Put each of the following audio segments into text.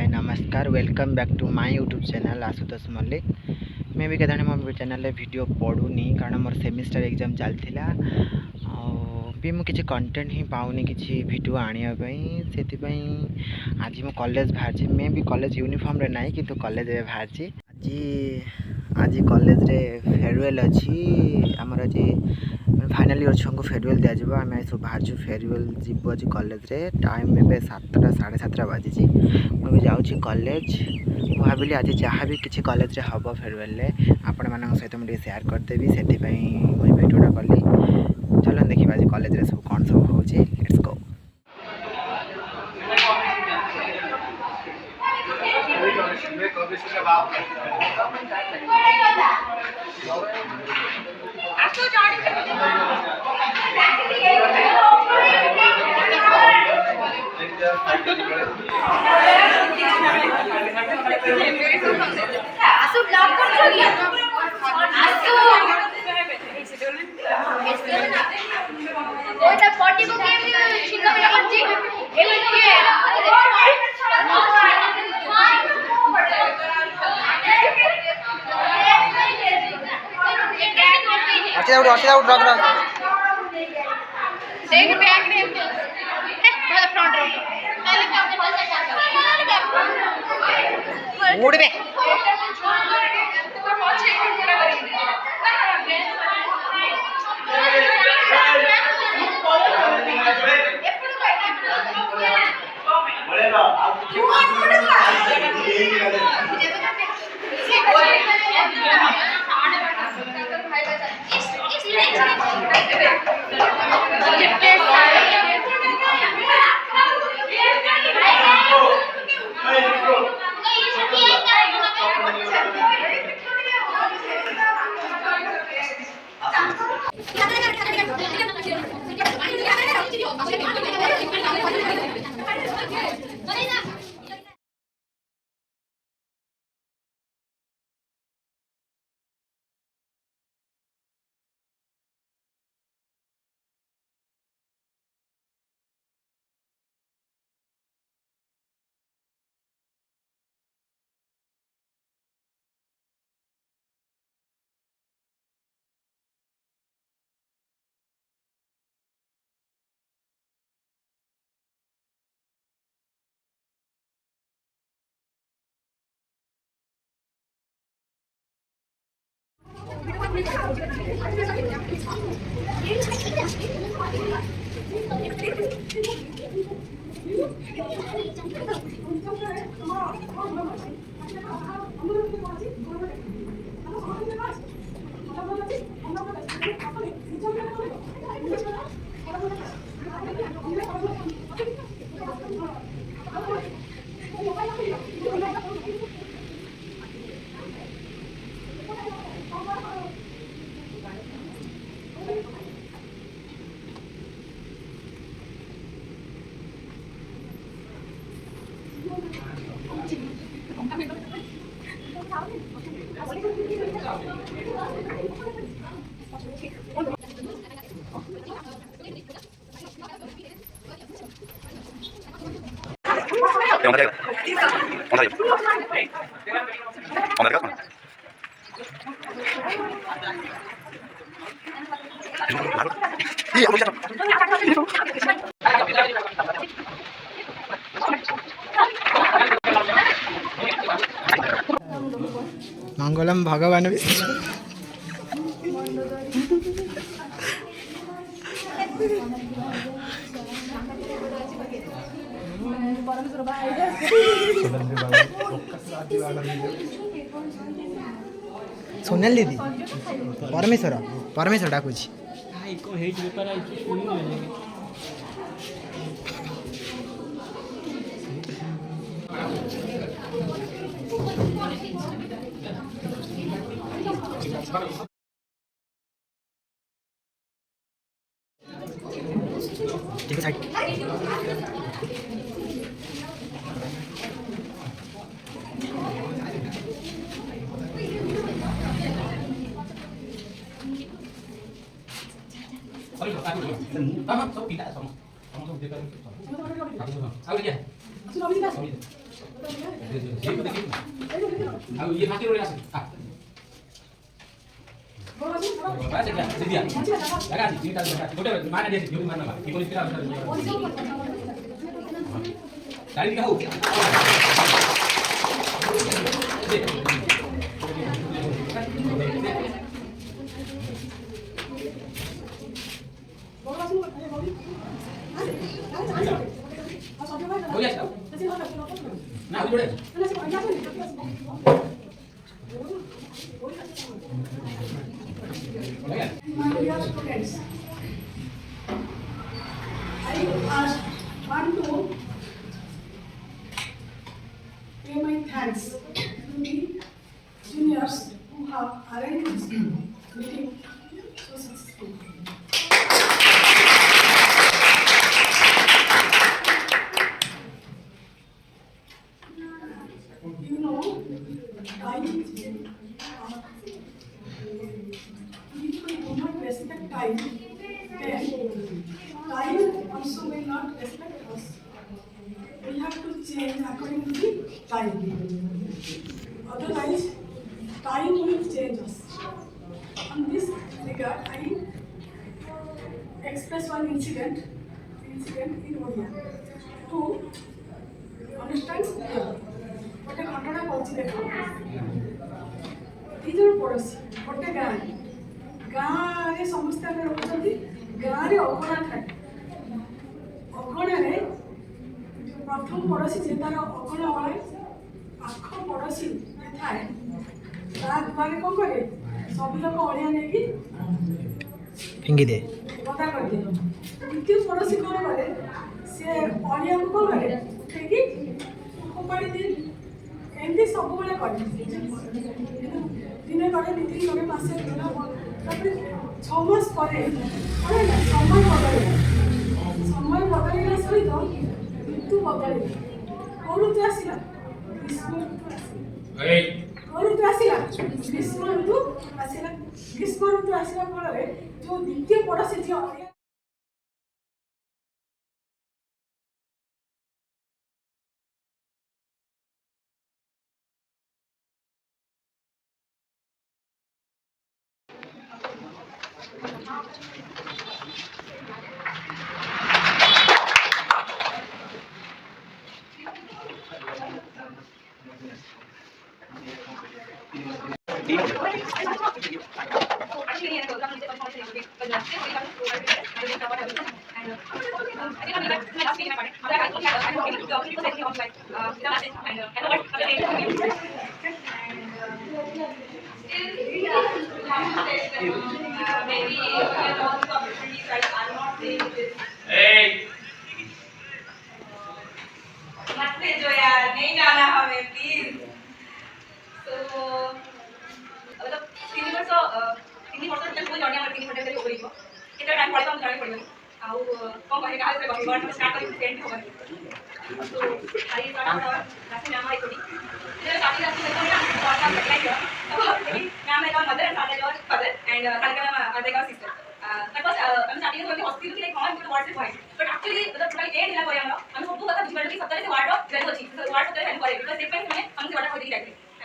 हाय नमस्कार welcome back to my YouTube channel Ashutosh Mallik. मैं भी कहता मो चैनल वीडियो पढ़ुनी कारण मोर सेमिस्टर एग्जाम चलता भी मुझे कंटेंट ही पाऊनी किसी वीडियो आने से आज मो कॉलेज बाहर मैं भी कॉलेज यूनिफॉर्म रे नहीं किंतु कॉलेज रे बाहर आज कॉलेज रे फेयरवेल अच्छी आमर आज फाइनल इयर छुआ को फेयरवेल दिज्व आम सब बाहर फेयरवेल जीव आज कॉलेज रे टाइम ए 7टा 7:30 बाजी मुझे जाऊँगी कॉलेज भाविली आज जहाँ भी किसी कॉलेज रे हम फेयरवेल आपण मान सहित मुझे सेयार करदेवी से मुझे भिडियोटा कली। चलो देखिए आज कॉलेज रे सब कौन सब हो लेट्स गो। मंगलम भगवान सोनाल दीदी परमेश्वर परमेश्वर डाकुची ठीक है ये खातिर रोले आसे बासे क्या सीधिया लगा दी तीन लगा गोटे माने दे दी मारना की बोली फिर गाड़ी दिखाओ हो गया ना अभी जोड़े My dear students, I want to pay my thanks to the juniors who have arranged this meeting so successfully. You know, time is people do not respect time, then time also will not respect us. We have to change according to the time. Otherwise, time will change us. On this regard, I express one incident in Odia to understand what a घटना पहुंची देखो तीजन पड़ोसी गोटे गाँव रे समस्या में रोचंती गाँव रे अगणा थाए अगणा रे प्रथम पड़ोसी जे तार अगणा वाले आख पड़ोसी थाए ता दुआरे कौन करे सब लोग अड़िया लेकी फिंगी दे गदा कर दे द्वितीय पड़ोसी कौन करे से अड़िया को कौन करे उठेकी फोपाड़ी दे एमती सब बेले करे दिने करे नीति करे मासे गला तापर 6 मास परे अरे ना समय बदलला सहित ऋतु बदलला कोन ऋतु आसिला ग्रीष्म ऋतु आसिला कोन ऋतु आसिला ग्रीष्म ऋतु आसिला ग्रीष्म ऋतु आसिला फल जो द्वितीय पड़ोसी जे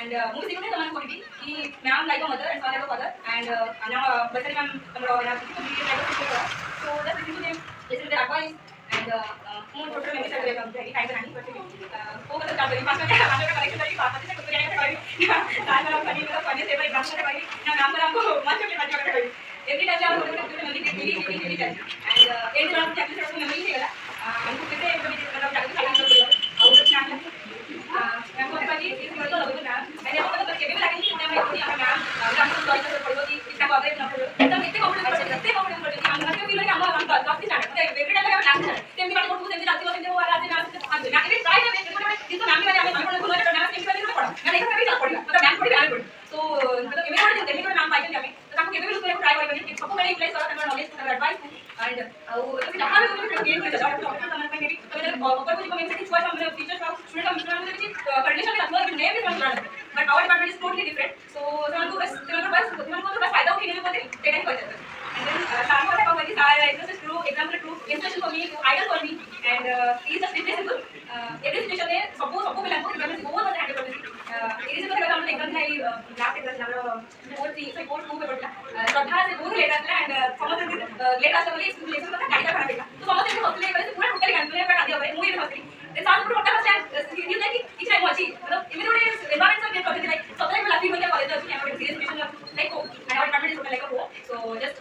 and movie देखने तमन कोई कि ma'am like a mother and father like a father and now Bhadrakia ma'am हमरो या completely like a sister so just listen to them listen to their advice and more total memory से very time नहीं करते वो मतलब क्या करें पास में कलेक्शन करके पास में कुछ करके करें टाइम में फनी में फनी से भाई ब्रांच से भाई ना मैम पर हमको मत के मत करके एवरी टाइम आप लोग मेमोरी के डेली एंड एंड रात क्या कुछ मेमोरी है हमको कितने मतलब जाके साइड कर और कुछ ना मैम को भाई इस मतलब लगे ना मैंने वो मतलब केबे लगे कि मैम को हम मैम हम को सॉरी कर पड़ो कि इसका कवरेज ना पड़ो तब इतने कॉम्प्लीमेंट करते हम ना फील कि हम काफी स्टार्ट एवरी टाइम लगा मैम सेम बात को सेम रात को वो रात ना ना ये ट्राई करते जिस नाम में हमें हम को ना सेम करने पड़ा ना एक भी चल पड़ा मतलब मैम पड़ी आने पड़ी तो मतलब केबे पड़े केबे को नाम पाइके हमें तो आपको केबे उसको ट्राई करके सबको मैंने अप्लाई करा था नॉलेज का एडवाइस एंड तो जहां भी तुम्हें गेन कर जाओ डॉक्टर समझ में भी तो ऊपर कुछ कमेंट से चॉइस हमने फीचर्स ऑफ स्टूडेंट का मिश्रण में कुछ कंडीशन में रखा है नेम भी समझ रहा है but our department is totally different so तुमको बस फायदा होने के लिए टेक कर देते and then Sharma was like, "I this is true, example true, inspiration for me, idol for me, and he is just replaceable. Every situation में सबको मिला लास्ट एग्जाम हमरो 4 2 पेपर था श्रद्धा से बहुत लेट आसला एंड समस्त लेट आसला बोली लेसन का गाड़ी का खराब था तो समस्त से हॉस्पिटल गए पूरा टोटली कैंसिल का कांदी होय मुई हॉस्पिटल ते साथ पूरा होता है सीरियस है कि इच्छा है अच्छी मतलब इमे थोड़े एनवायरनमेंट से करते लाइक सबसे पहले लाफी होय कॉलेज अच्छी है सीरियस सिचुएशन लाइक को and our department is like वो so just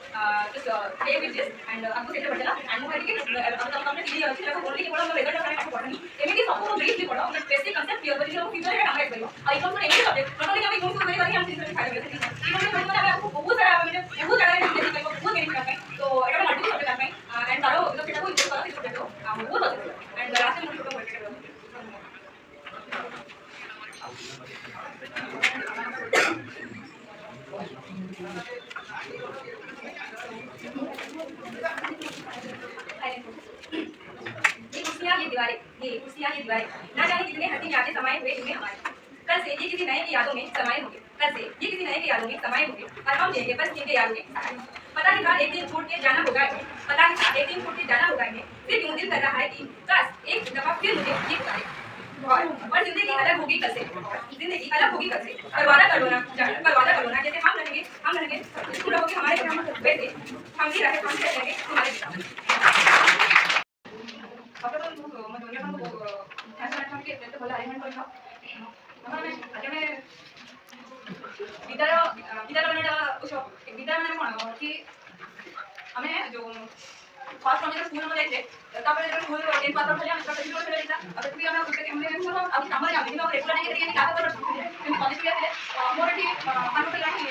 play with this and आपको सेट पड़ला एंड मुझे कि अब तक हमने सीधी अच्छी लगा बोलली कि बड़ा रिजल्ट करने का पड़नी एमे सब को ब्रीफली पढ़ो हमने बेसिक कांसेप्ट क्लियर करी जो फ्यूचर का काम करियो I come to any subject not only हमें यूज करी करी हम सीधी खाली करते हैं इवन में हमें आपको बहुत सारा हमें बहुत सारा देखने को बहुत बेनिफिट आता है तो एटा मल्टी सब्जेक्ट आता है एंड तारो जो सेटा को यूज करो इस सब्जेक्ट को बहुत अच्छा एंड लास्ट में मुझे पढ़ते हैं ये कुर्सियां ये दीवारें ना जाने कितने हसीन यादें समाये हुए इनमें हमारे कल से ये किसी नए की यादों में समाये होंगे कल से ये किसी नए की यादों में समाये होंगे और हम देंगे बस इनके यादों में सहारे पता नहीं था एक दिन छोड़ के जाना होगा इन्हें पता नहीं था एक दिन छोड़ के जाना होगा इन्हें फिर क्यों दिल कर रहा है कि बस एक दफा फिर मुझे ये बताए और जिंदगी अलग होगी कल से जिंदगी अलग होगी कल से परवाना कर लो ना जैसे हम रहेंगे तुम रहोगे हमारे वैसे हम भी रहेंगे तुम्हारे अगर तो मैं दुनिया को फैशन अच्छा के तो बोला अरेंजमेंट करना মানে আমি বিদ্যালয় মানে বিদ্যালয় মানে কোন কি আমি जो ফার্স্ট আমাদের স্কুল में जाते তারপরে যখন স্কুল 10 পাস হলে আমি স্টার্ট শুরু করে দিতাম আর তুই আমরা করতে আমরা শুরু আমি আমার আমি কিন্তু রেগুলার नहीं करेंगे क्या कर কিন্তু কলেজ গিয়ে মোর কি আমি তো রাখি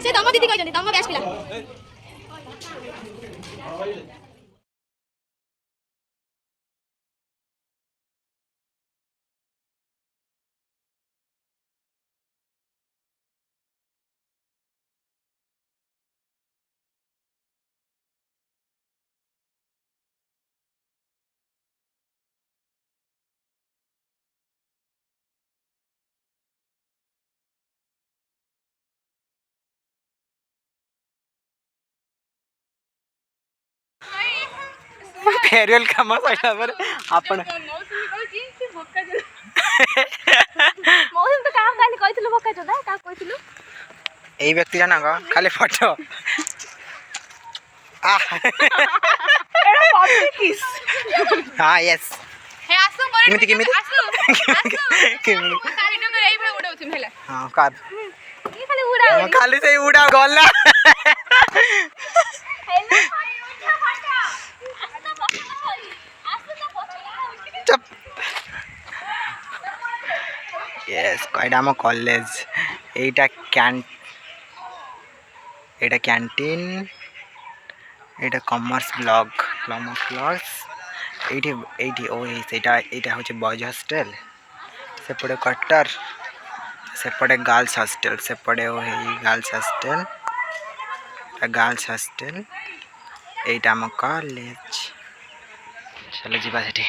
से दामा दीदी कहते दामा बैच पिला फेयरवेल काम सैला पर आपण मौसम तो काम काली कहथिलु बका जोदा का कहथिलु এই ব্যক্তি জানা গো খালি ফটো एड़ा पब्लिक किस हां यस हे आसु करे किमिति किमिति आसु किमिति साइड में एई पे उड़ाउथिम हेला हां का ये खाली उड़ा खाली से उड़ा गला हेलो भाई उठा फटा आसु तो पछला चुप यस कयडा हम कॉलेज एटा कैंटीन एटा कॉमर्स ब्लॉग्स एटी ओ एटा होचे बॉयज हॉस्टल सेपटे क्वार्टर सेपटे गर्ल्स हॉस्टल सेपटे ओ गर्ल्स हॉस्टल एटा हम कॉलेज चलो जीवा सेठी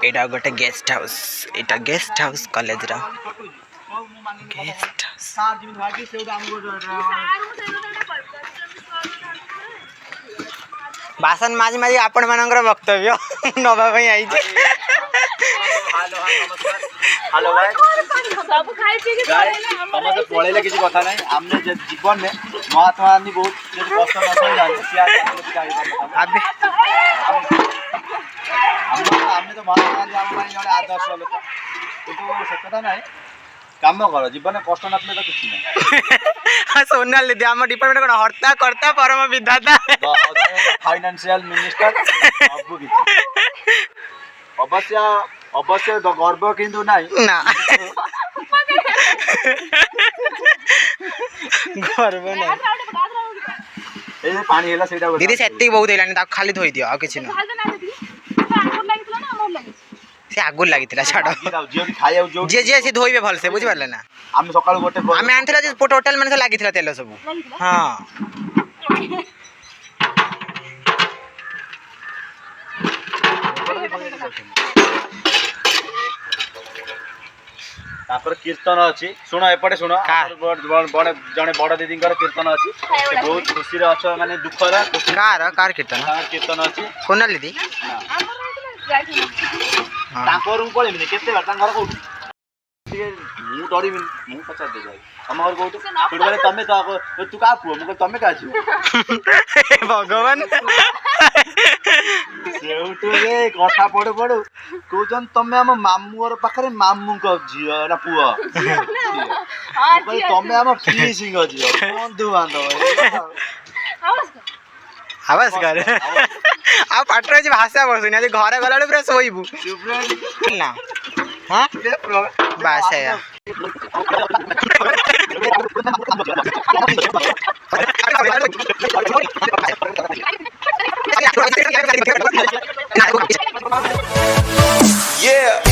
एटा गोटे गेस्ट हाउस कॉलेज रा गेस्ट हाउस बासन माजी माजी आपण मानकर वक्तव्य नबा भाई आई जे हेलो भाई सब खाई पी के समझ पळेले किसी कथा नाही हमने जीवन में महात्मा गांधी बहुत कष्ट न जाने क्या अबे हमने तो महात्मा गांधी हम जने आदर्श लोक किंतु से कथा नाही काम कर जीवन कष्ट ना तो किसी नहीं सोनाल दीदी आम डिपार्टमेंट कौन हर्ता कर्ता परम विधाता फाइनेंशियल मिनिस्टर सब किसी अवश्य अवश्य गर्व किंतु नहीं ना गर्व ना ए पानी हेला सेटा दीदी सेत्ती बहुत हेलानी ता खाली धोई दियो आ किछि न से आगुर लागितला छाड़ जियो खाया जो जे जे से धोइबे भल से बुझि पारले ना हम सकाळ गोटे आमे आनथिला जे टोटल माने से लागितला तेल सब हां तापर कीर्तन अछि सुनो एपटे सुनो बड़ जने बड़ दीदी कीर्तन अछि बहुत खुशी रे अछ माने दुख रा कार कीर्तन अछि सोनाल दीदी तापर रू पळे मिने केते बार तांगर कोठी मु डरिबिन मु पचार दे जाय हम और कोठी फुटबॉल तमे तो तू का पुओ मु तमे का छी भगवान सेउटु रे कथा पडु पडु कोजन तमे हम मामू और पाखरे मामू को झियो ना पुओ हां तमे हम की सिंग झियो बंधु बांधव आवाज कर आ पाटर जे भाषा बसुनी आज घर गलाडे पूरा सोइबु ना हां बस है यार Yeah.